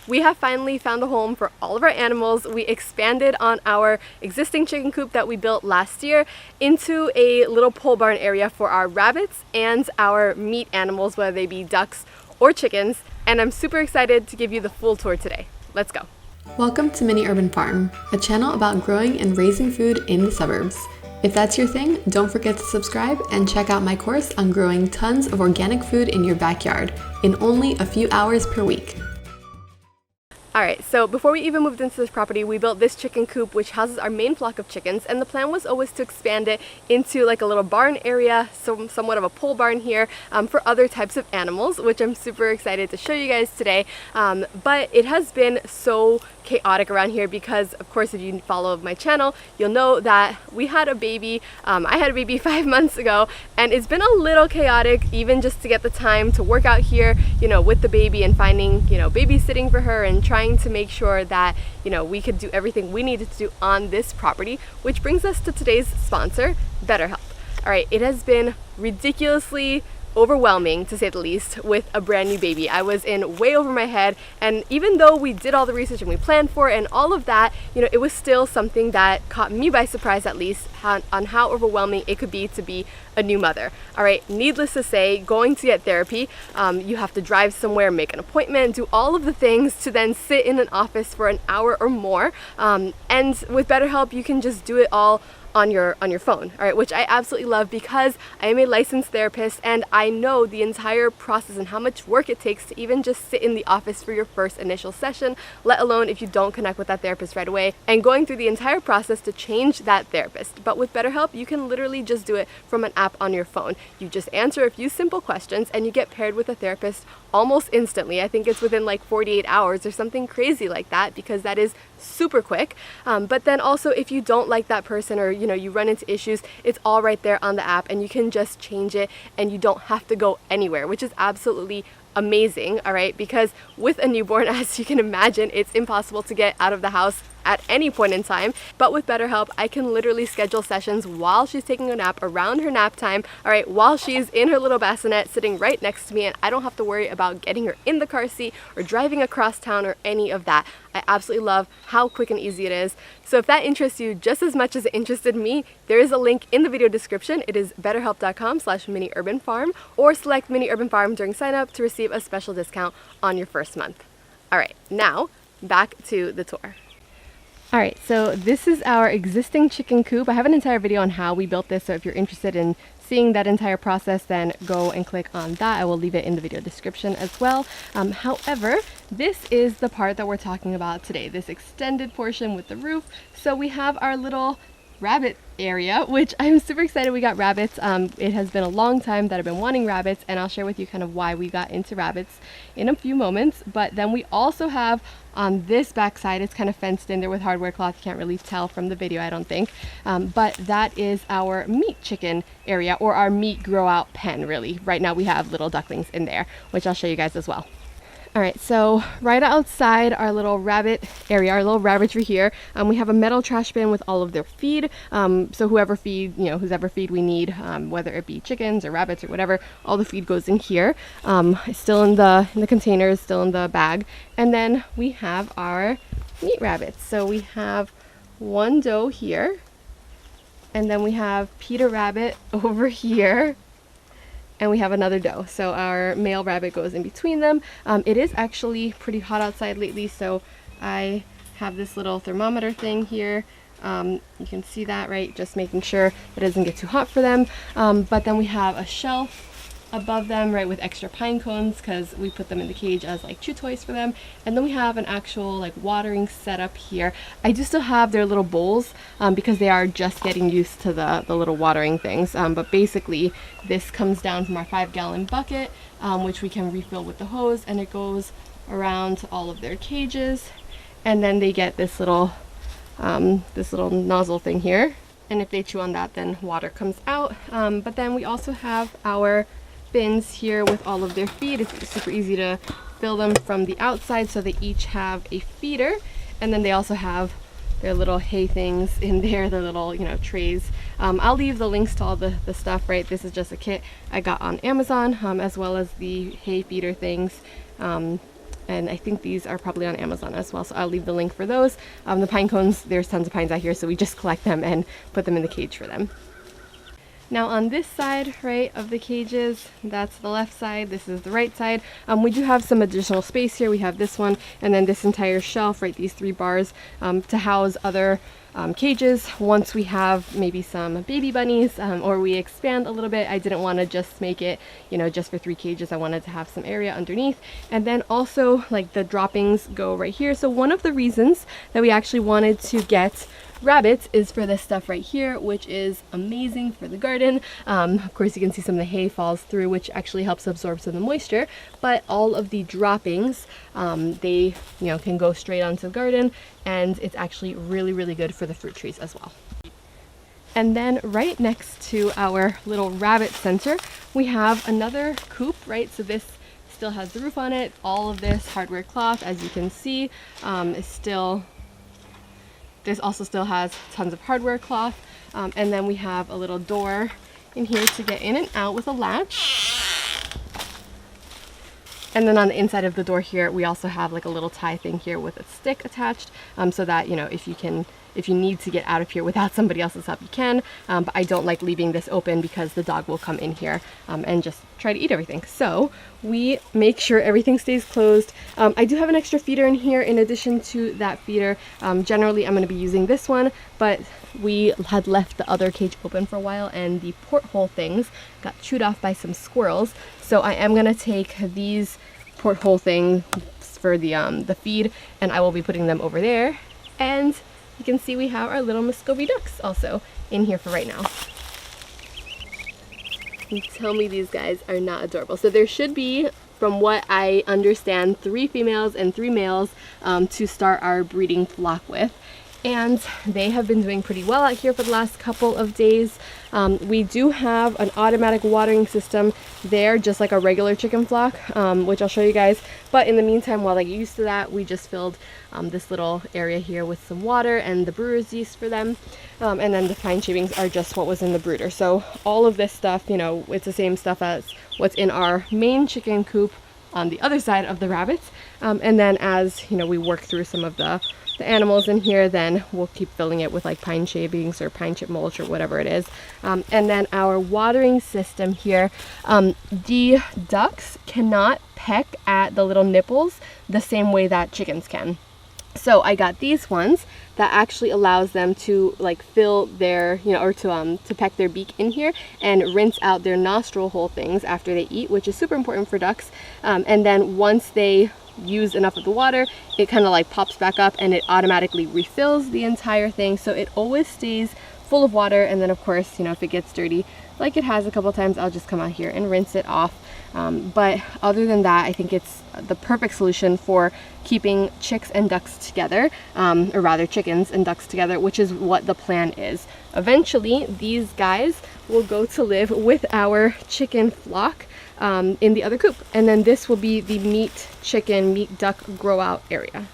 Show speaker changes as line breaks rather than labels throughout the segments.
We have finally found a home for all of our animals. We expanded on our existing chicken coop that we built last year into a little pole barn area for our rabbits and our meat animals, whether they be ducks or chickens. And I'm super excited to give you the full tour today. Let's go.
Welcome to Mini Urban Farm, a channel about growing and raising food in the suburbs. If that's your thing, don't forget to subscribe and check out my course on growing tons of organic food in your backyard in only a few hours per week.
Alright, so before we even moved into this property, we built this chicken coop which houses our main flock of chickens, and the plan was always to expand it into like a little barn area, so somewhat of a pole barn here for other types of animals, which I'm super excited to show you guys today. But it has been so chaotic around here because, of course, if you follow my channel, you'll know that we had a baby. I had a baby 5 months ago, and it's been a little chaotic even just to get the time to work out here, you know, with the baby and finding, you know, babysitting for her and trying to make sure that, you know, we could do everything we needed to do on this property, which brings us to today's sponsor, BetterHelp. All right, it has been ridiculously overwhelming, to say the least, with a brand new baby. I was in way over my head, and even though we did all the research and we planned for it and all of that, you know, it was still something that caught me by surprise, at least, on how overwhelming it could be to be a new mother. All right, needless to say, going to get therapy, you have to drive somewhere, make an appointment, do all of the things to then sit in an office for an hour or more. And with BetterHelp, you can just do it all on your phone, all right, which I absolutely love because I am a licensed therapist and I know the entire process and how much work it takes to even just sit in the office for your first initial session, let alone if you don't connect with that therapist right away, and going through the entire process to change that therapist. But with BetterHelp, you can literally just do it from an app on your phone. You just answer a few simple questions and you get paired with a therapist almost instantly. I think it's within like 48 hours or something crazy like that, because that is super quick. But then also, if you don't like that person or, you know, you run into issues, it's all right there on the app and you can just change it and you don't have to go anywhere, which is absolutely amazing. All right, because with a newborn, as you can imagine, it's impossible to get out of the house at any point in time. But with BetterHelp, I can literally schedule sessions while she's taking a nap, around her nap time, all right, while she's in her little bassinet sitting right next to me, and I don't have to worry about getting her in the car seat or driving across town or any of that. I absolutely love how quick and easy it is. So if that interests you just as much as it interested me, there is a link in the video description. It is betterhelp.com/miniurbanfarm, or select Mini Urban Farm during sign up to receive a special discount on your first month. All right, now back to the tour. All right, so this is our existing chicken coop. I have an entire video on how we built this, so if you're interested in seeing that entire process, then go and click on that. I will leave it in the video description as well. However, this is the part that we're talking about today, this extended portion with the roof. So we have our little rabbit area, which I'm super excited we got rabbits. It has been a long time that I've been wanting rabbits, and I'll share with you kind of why we got into rabbits in a few moments. But then we also have on this back side, it's kind of fenced in there with hardware cloth. You can't really tell from the video, I don't think, but that is our meat chicken area, or our meat grow out pen, really. Right now we have little ducklings in there, which I'll show you guys as well. All right, so right outside our little rabbit area, our little rabbitry here, we have a metal trash bin with all of their feed. So whoever feed we need, whether it be chickens or rabbits or whatever, all the feed goes in here. It's still in the containers, still in the bag. And then we have our meat rabbits. So we have one doe here, and then we have Peter Rabbit over here, and we have another doe. So our male rabbit goes in between them. It is actually pretty hot outside lately, so I have this little thermometer thing here. You can see that, right? Just making sure it doesn't get too hot for them. But then we have a shelf above them, right, with extra pine cones because we put them in the cage as like chew toys for them. And then we have an actual like watering setup here. I do still have their little bowls because they are just getting used to the little watering things. But basically this comes down from our 5-gallon bucket, which we can refill with the hose, and it goes around all of their cages. And then they get this little nozzle thing here. And if they chew on that, then water comes out. But then we also have our bins here with all of their feed. It's super easy to fill them from the outside, so they each have a feeder, and then they also have their little hay things in there, their little, you know, trays. I'll leave the links to all the stuff, right? This is just a kit I got on Amazon, as well as the hay feeder things. And I think these are probably on Amazon as well, so I'll leave the link for those. The pine cones, there's tons of pines out here, so we just collect them and put them in the cage for them. Now on this side, right, of the cages, that's the left side, this is the right side. We do have some additional space here. We have this one, and then this entire shelf, right, these 3 bars to house other cages. Once we have maybe some baby bunnies or we expand a little bit, I didn't want to just make it, you know, just for 3 cages. I wanted to have some area underneath. And then also, like, the droppings go right here. So one of the reasons that we actually wanted to get rabbits is for this stuff right here, which is amazing for the garden. Of course, you can see some of the hay falls through, which actually helps absorb some of the moisture, but all of the droppings, they, you know, can go straight onto the garden, and it's actually really, really good for the fruit trees as well. And then right next to our little rabbit center, we have another coop, right? So this still has the roof on it. All of this hardware cloth, as you can see, is still... This also still has tons of hardware cloth. And then we have a little door in here to get in and out with a latch. And then on the inside of the door here, we also have like a little tie thing here with a stick attached, so that, you know, if you need to get out of here without somebody else's help, you can. But I don't like leaving this open because the dog will come in here and just try to eat everything. So we make sure everything stays closed. I do have an extra feeder in here in addition to that feeder. Generally, I'm going to be using this one, but we had left the other cage open for a while and the porthole things got chewed off by some squirrels. So I am going to take these porthole things for the feed, and I will be putting them over there. And you can see we have our little Muscovy ducks also in here for right now. And tell me these guys are not adorable. So there should be, from what I understand, 3 females and 3 males to start our breeding flock with. And they have been doing pretty well out here for the last couple of days. We do have an automatic watering system there, just like a regular chicken flock, which I'll show you guys. But in the meantime, while I get used to that, we just filled this little area here with some water and the brewer's yeast for them. And then the pine shavings are just what was in the brooder. So all of this stuff, you know, it's the same stuff as what's in our main chicken coop on the other side of the rabbits. And then as, you know, we work through some of the animals in here, then we'll keep filling it with like pine shavings or pine chip mulch or whatever it is. And then our watering system here, the ducks cannot peck at the little nipples the same way that chickens can. So I got these ones that actually allows them to like fill their, you know, or to peck their beak in here and rinse out their nostril hole things after they eat, which is super important for ducks. And then once they use enough of the water, it kind of like pops back up and it automatically refills the entire thing, so it always stays full of water. And then of course, you know, if it gets dirty like it has a couple times, I'll just come out here and rinse it off. But other than that, I think it's the perfect solution for keeping chicks and ducks together, or rather chickens and ducks together, which is what the plan is. Eventually, these guys will go to live with our chicken flock in the other coop, and then this will be the meat chicken, meat duck grow out area.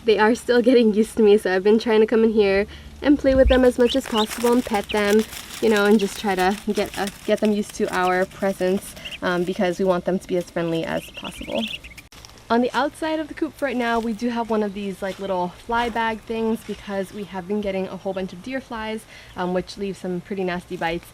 They are still getting used to me, so I've been trying to come in here and play with them as much as possible and pet them, you know, and just try to get them used to our presence, because we want them to be as friendly as possible. On the outside of the coop right now, we do have one of these like little fly bag things because we have been getting a whole bunch of deer flies, which leave some pretty nasty bites.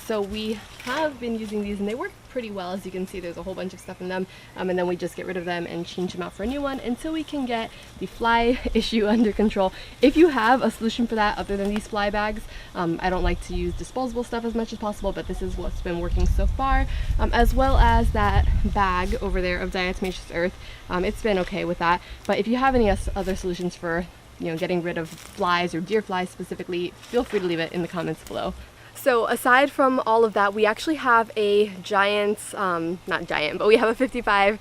So we have been using these and they work pretty well. As you can see, there's a whole bunch of stuff in them, and then we just get rid of them and change them out for a new one until we can get the fly issue under control. If you have a solution for that other than these fly bags, I don't like to use disposable stuff as much as possible, but this is what's been working so far, as well as that bag over there of diatomaceous earth. It's been okay with that, but if you have any other solutions for, you know, getting rid of flies or deer flies specifically, feel free to leave it in the comments below. So aside from all of that, we actually have a giant, not giant, but we have a 55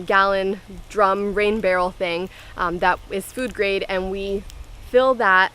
gallon drum rain barrel thing that is food grade, and we fill that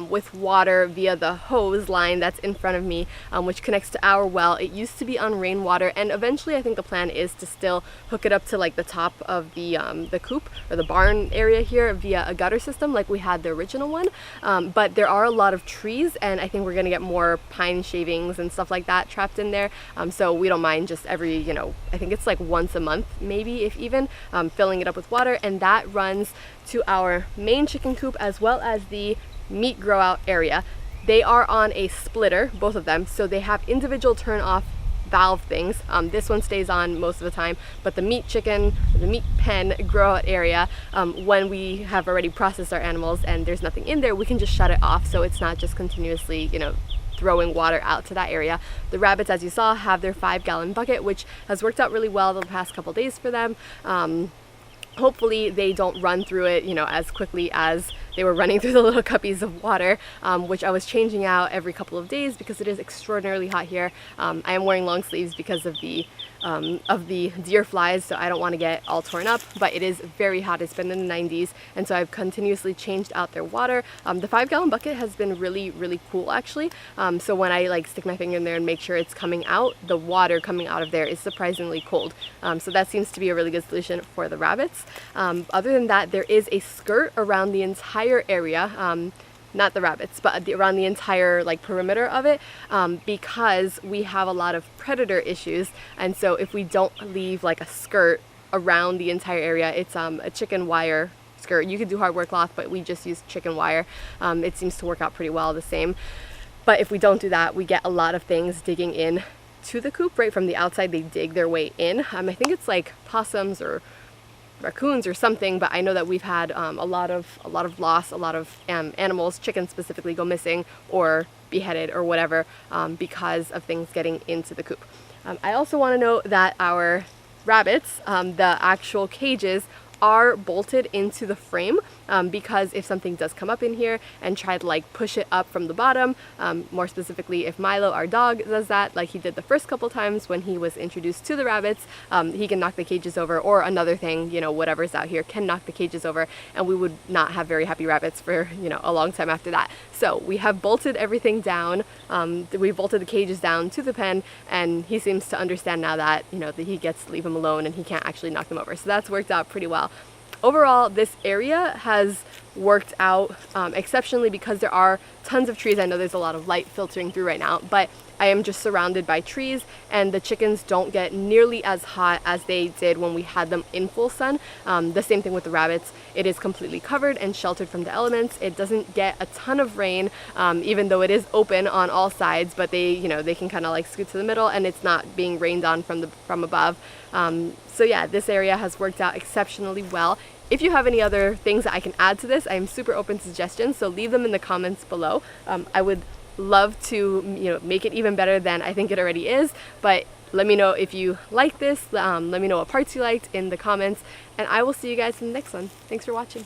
with water via the hose line that's in front of me, which connects to our well. It used to be on rainwater, and eventually I think the plan is to still hook it up to like the top of the coop or the barn area here via a gutter system like we had the original one. But there are a lot of trees, and I think we're gonna get more pine shavings and stuff like that trapped in there. So we don't mind just every, I think it's like once a month, maybe if even, filling it up with water, and that runs to our main chicken coop as well as the meat grow out area. They are on a splitter, both of them, so they have individual turn off valve things. This one stays on most of the time, but the meat chicken, the meat pen grow out area, when we have already processed our animals and there's nothing in there, we can just shut it off so it's not just continuously, throwing water out to that area. The rabbits, as you saw, have their 5-gallon bucket, which has worked out really well the past couple days for them. Hopefully they don't run through it, as quickly as they were running through the little cuppies of water, which I was changing out every couple of days because it is extraordinarily hot here. I am wearing long sleeves because of the deer flies, so I don't want to get all torn up, but it is very hot. It's been in the 90s, and so I've continuously changed out their water. The 5-gallon bucket has been really, really cool actually. So when I stick my finger in there and make sure it's coming out, the water coming out of there is surprisingly cold. So that seems to be a really good solution for the rabbits. Other than that, there is a skirt around the entire area, not the rabbits, but around the entire perimeter of it, because we have a lot of predator issues. And so if we don't leave a skirt around the entire area, it's a chicken wire skirt. You could do hardware cloth, but we just use chicken wire. It seems to work out pretty well the same. But if we don't do that, we get a lot of things digging in to the coop right from the outside. They dig their way in. I think it's like possums or raccoons or something, but I know that we've had a lot of loss, a lot of animals, chickens specifically, go missing or beheaded or whatever, because of things getting into the coop. I also want to note that our rabbits, the actual cages, are bolted into the frame, because if something does come up in here and try to push it up from the bottom, more specifically if Milo, our dog, does that like he did the first couple times when he was introduced to the rabbits, he can knock the cages over, or another thing, whatever's out here can knock the cages over, and we would not have very happy rabbits for a long time after that. So we have bolted everything down. We bolted the cages down to the pen, and he seems to understand now that that he gets to leave them alone and he can't actually knock them over. So that's worked out pretty well. Overall, this area has worked out exceptionally because there are tons of trees. I know there's a lot of light filtering through right now, but I am just surrounded by trees, and the chickens don't get nearly as hot as they did when we had them in full sun. The same thing with the rabbits. It is completely covered and sheltered from the elements. It doesn't get a ton of rain, even though it is open on all sides, but they can kind of scoot to the middle, and it's not being rained on from above. So yeah, this area has worked out exceptionally well. If you have any other things that I can add to this, I am super open to suggestions, so leave them in the comments below. I would love to make it even better than I think it already is, but let me know if you like this. Let me know what parts you liked in the comments, and I will see you guys in the next one. Thanks for watching.